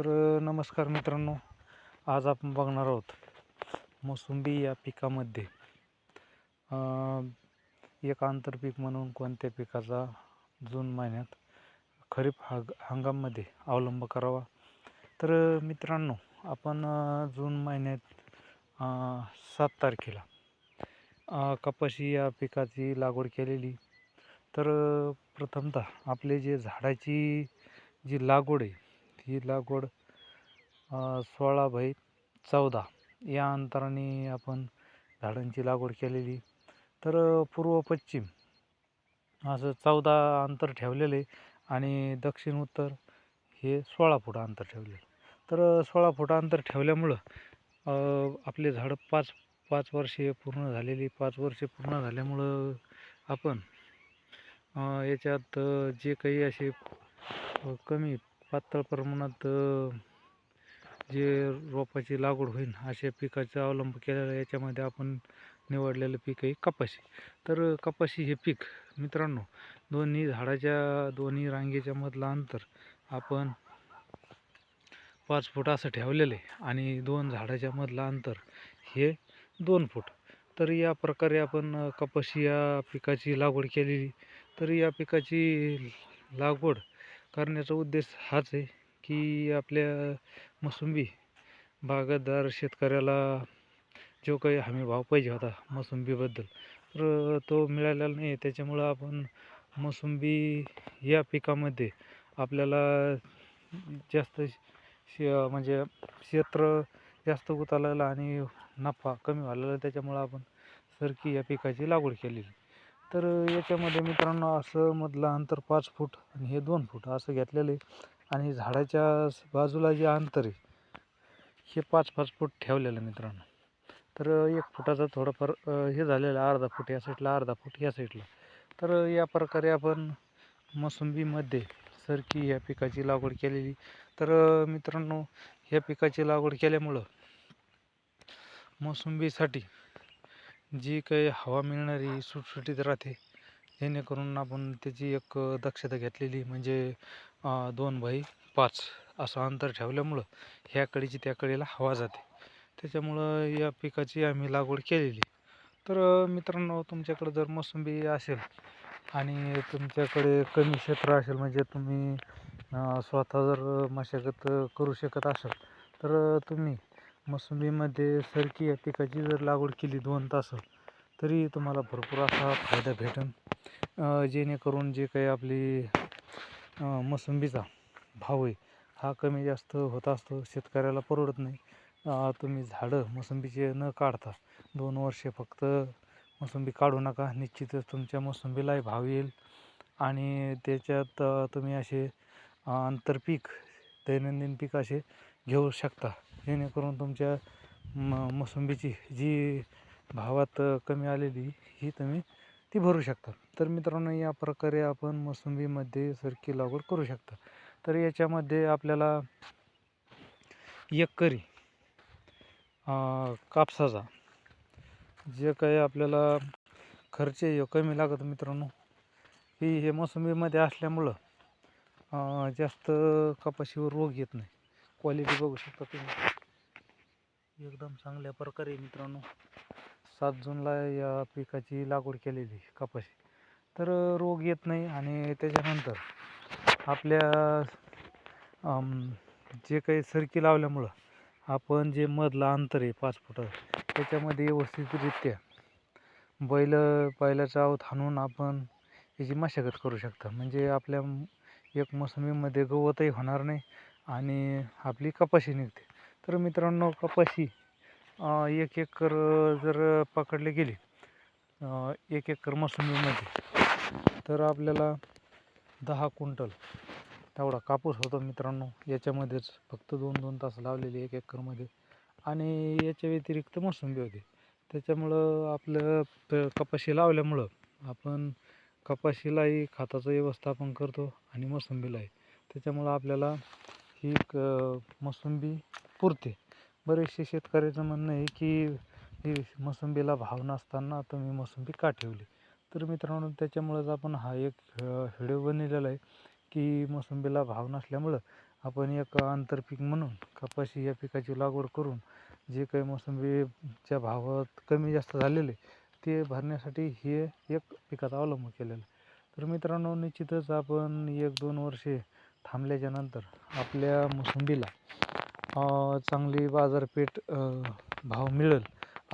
नमस्कार मित्रांनो, आज आपण बघणार आहोत मोसंबी या पिकामध्ये एक आंतरपीक म्हणून कोणत्या पिकाचा जून महिन्यात खरीप हंगामामध्ये अवलंब करावा. तर मित्रांनो, आपण जून महिन्यात 7 तारखेला कपाशी या पिकाची लागवड केलेली. तर प्रथमतः आपले जे झाडाची जी लागवड आहे, ही लागवड 16x14 या अंतराने आपण झाडांची लागवड केलेली. तर पूर्व पश्चिम असं 14 अंतर ठेवलेलं आहे आणि दक्षिण उत्तर हे 16 फूट अंतर ठेवलेलं. तर 16 फूट अंतर ठेवल्यामुळं आपले झाडं 5 वर्षे पूर्ण झालेली. 5 वर्षे पूर्ण झाल्यामुळं आपण याच्यात जे काही असे कमी पातळ प्रमाणात जे रोपाची लागवड होईल अशा पिकाचा अवलंब केलेला. याच्यामध्ये आपण निवडलेलं पीक आहे कपाशी. तर कपाशी हे पीक मित्रांनो, दोन्ही झाडाच्या दोन्ही रांगेच्या मधलं अंतर आपण 5 फूट असं ठेवलेलं आहे आणि 2 झाडाच्या मधलं अंतर हे 2 फूट. तर या प्रकारे आपण कपाशी या पिकाची लागवड केलेली. तर या पिकाची लागवड करण्याचा उद्देश हाच आहे की आपल्या मोसंबी बागायतदार शेतकऱ्याला जो काही हमी भाव पाहिजे होता मोसंबीबद्दल, तर तो मिळालेला नाही. त्याच्यामुळं आपण मोसंबी या पिकामध्ये आपल्याला जास्त म्हणजे क्षेत्र जास्त उतरलेलं आणि नफा कमी झालेला. त्याच्यामुळं आपण सरकी या पिकाची लागवड केलेली. तर याच्यामध्ये मित्रांनो असं मधलं अंतर 5 फूट आणि हे 2 फूट असं घेतलेलं आहे आणि झाडाच्या बाजूला जे अंतर आहे हे 5-5 फूट ठेवलेलं मित्रांनो. तर 1 फुटाचा थोडंफार हे झालेलं, अर्धा फूट या साईडला, अर्धा फूट या साईडला. तर या प्रकारे आपण मोसंबीमध्ये सरकी या पिकाची लागवड केलेली. तर मित्रांनो, ह्या पिकाची लागवड केल्यामुळं मोसंबीसाठी जी काही हवा मिळणारी सुटसुटीत राहते, जेणेकरून आपण त्याची एक दक्षता घेतलेली. म्हणजे 2x5 असं अंतर ठेवल्यामुळं ह्या कडेची त्या कडेला हवा जाते. त्याच्यामुळं या पिकाची आम्ही लागवड केलेली. तर मित्रांनो, तुमच्याकडे जर मोसंबी असेल आणि तुमच्याकडे कमी क्षेत्र असेल, म्हणजे तुम्ही स्वतः जर मशागत करू शकत असाल, तर तुम्ही मोसंबीमध्ये सरकी या पिकाची जर लागवड केली 2 तास, तरी तुम्हाला भरपूर असा फायदा भेटेल. जेणेकरून जे काही आपली मोसंबीचा भाव आहे हा कमी जास्त होत असतो, शेतकऱ्याला परवडत नाही. तुम्ही झाडं मोसंबीचे न काढता 2 वर्षे फक्त मोसंबी काढू नका. निश्चितच तुमच्या मोसंबीलाही भाव येईल आणि त्याच्यात तुम्ही असे आंतरपीक, दैनंदिन पीक असे घेऊ शकता, जेणेकरून तुमच्या मोसंबीची जी भावात कमी आलेली ही तुम्ही ती भरू शकता. तर मित्रांनो, या प्रकारे आपण मोसंबीमध्ये सरकी लागवड करू शकता. तर याच्यामध्ये आपल्याला एकरी कापसाचा जे काही आपल्याला खर्च आहे कमी लागत मित्रांनो. ही हे मोसंबीमध्ये असल्यामुळं जास्त कपाशीवर रोग येत नाही. क्वालिटी बघू शकता तुम्ही, एकदम चांगल्या प्रकारे मित्रांनो. 7 जूनला या पिकाची लागवड केलेली कपाशी. तर रोग येत नाही आणि त्याच्यानंतर आपल्या जे काही सरकी लावल्यामुळं आपण जे मधलं अंतर आहे 5 फूट, त्याच्यामध्ये व्यवस्थितरित्या बैलाचा आवत हाणून आपण याची मशागत करू शकता. म्हणजे आपल्या एक मोसंबीमध्ये गवतही होणार नाही आणि आपली कपाशी निघते. तर मित्रांनो, कपाशी 1 एकर जर पकडली गेली 1 एकर मोसंबीमध्ये, तर आपल्याला 10 क्विंटल तेवढा कापूस होतो मित्रांनो. याच्यामध्येच फक्त 2-2 तास लावलेले 1 एकरमध्ये आणि याच्या व्यतिरिक्त मोसंबी होती. त्याच्यामुळं आपलं कपाशी लावल्यामुळं आपण कपाशीलाही खताचं व्यवस्थापन करतो आणि मोसंबीलाही. त्याच्यामुळं आपल्याला ही मोसंबी पुरते. बरेचसे शेतकऱ्याचं म्हणणं आहे की ही मोसंबीला भाव नसताना तुम्ही मोसंबी का ठेवली. तर मित्रांनो, त्याच्यामुळंच आपण हा एक व्हिडिओ बनवलेला आहे की मोसंबीला भाव नसल्यामुळं आपण एक आंतरपीक म्हणून कपाशी या पिकाची लागवड करून जे काही मोसंबीच्या भावात कमी जास्त झालेले ते भरण्यासाठी हे एक पिकाचा अवलंब केलेला. तर मित्रांनो, निश्चितच आपण 1-2 वर्षे थांबल्याच्या नंतर आपल्या मोसंबीला चांगली बाजारपेठ भाव मिळेल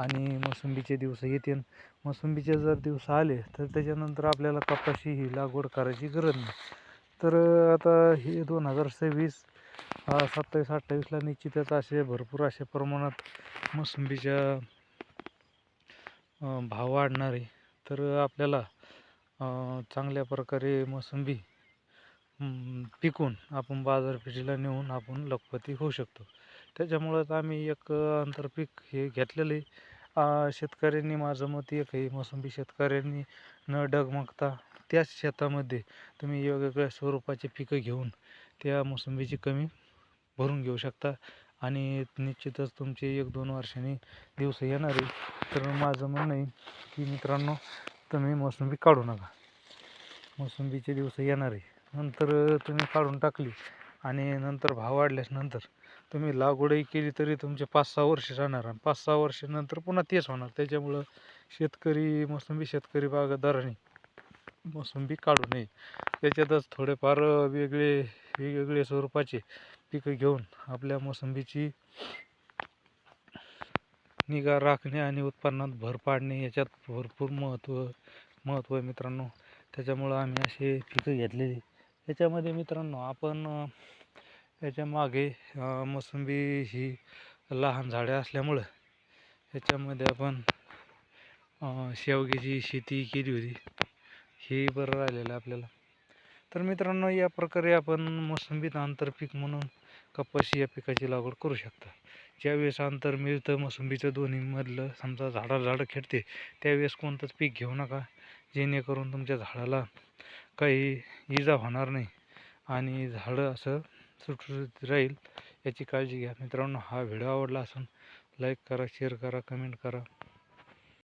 आणि मोसंबीचे दिवस येतील. मोसंबीचे जर दिवस आले तर त्याच्यानंतर आपल्याला कपाशी ही लागवड करायची गरज नाही. तर आता हे 2026 27-28ला निश्चितच असे भरपूर अशा प्रमाणात मोसंबीच्या भाव वाढणार आहे. तर आपल्याला चांगल्या प्रकारे मोसंबी पिकून आपण बाजारपेठेला नेऊन आपण लखपती होऊ शकतो. त्याच्यामुळंच आम्ही एक आंतरपीक हे घेतलेलं आहे. शेतकऱ्यांनी, माझं मत एक आहे, मोसंबी शेतकऱ्यांनी न डगमगता त्याच शेतामध्ये तुम्ही वेगवेगळ्या स्वरूपाची पिकं घेऊन त्या मोसंबीची कमी भरून घेऊ शकता आणि निश्चितच तुमचे 1-2 वर्षांनी दिवस येणार आहे. तर माझं म्हणणं आहे की मित्रांनो, तुम्ही मोसंबी काढू नका. मोसंबीचे दिवस येणार आहे. नंतर तुम्ही काढून टाकली आणि नंतर भाव वाढल्यास नंतर तुम्ही लागवडही केली तरी तुमचे 5-6 वर्ष राहणार आणि 5-6 वर्षानंतर पुन्हा तेच होणार. त्याच्यामुळं मोसंबी शेतकरी बागायतदारांनी मोसंबी काढू नये. त्याच्यातच थोडेफार वेगवेगळे स्वरूपाचे पिकं घेऊन आपल्या मोसंबीची निगा राखणे आणि उत्पन्नात भर पाडणे याच्यात भरपूर महत्त्व आहे मित्रांनो. त्याच्यामुळं आम्ही असे पिकं घेतलेली. याच्यामध्ये मित्रांनो आपण याच्या मागे मोसंबी ही लहान झाडे असल्यामुळं याच्यामध्ये आपण शेवग्याची शेती केली होती. हे बरं राहिलेलं आपल्याला. तर मित्रांनो, या प्रकारे आपण मोसंबीत आंतरपीक म्हणून कपाशी या पिकाची लागवड करू शकता. ज्यावेळेस अंतर मिळतं मोसंबीचं दोन्हीमधलं, समजा झाडं खेळते, त्यावेळेस कोणतंच पीक घेऊ नका, जेणेकरून तुमच्या झाडाला काही इजा होणार नाही आणि झाडं असं सुटसुटीत राहील याची काळजी घ्या. मित्रांनो, हा व्हिडिओ आवडला असेल लाईक करा, शेअर करा, कमेंट करा.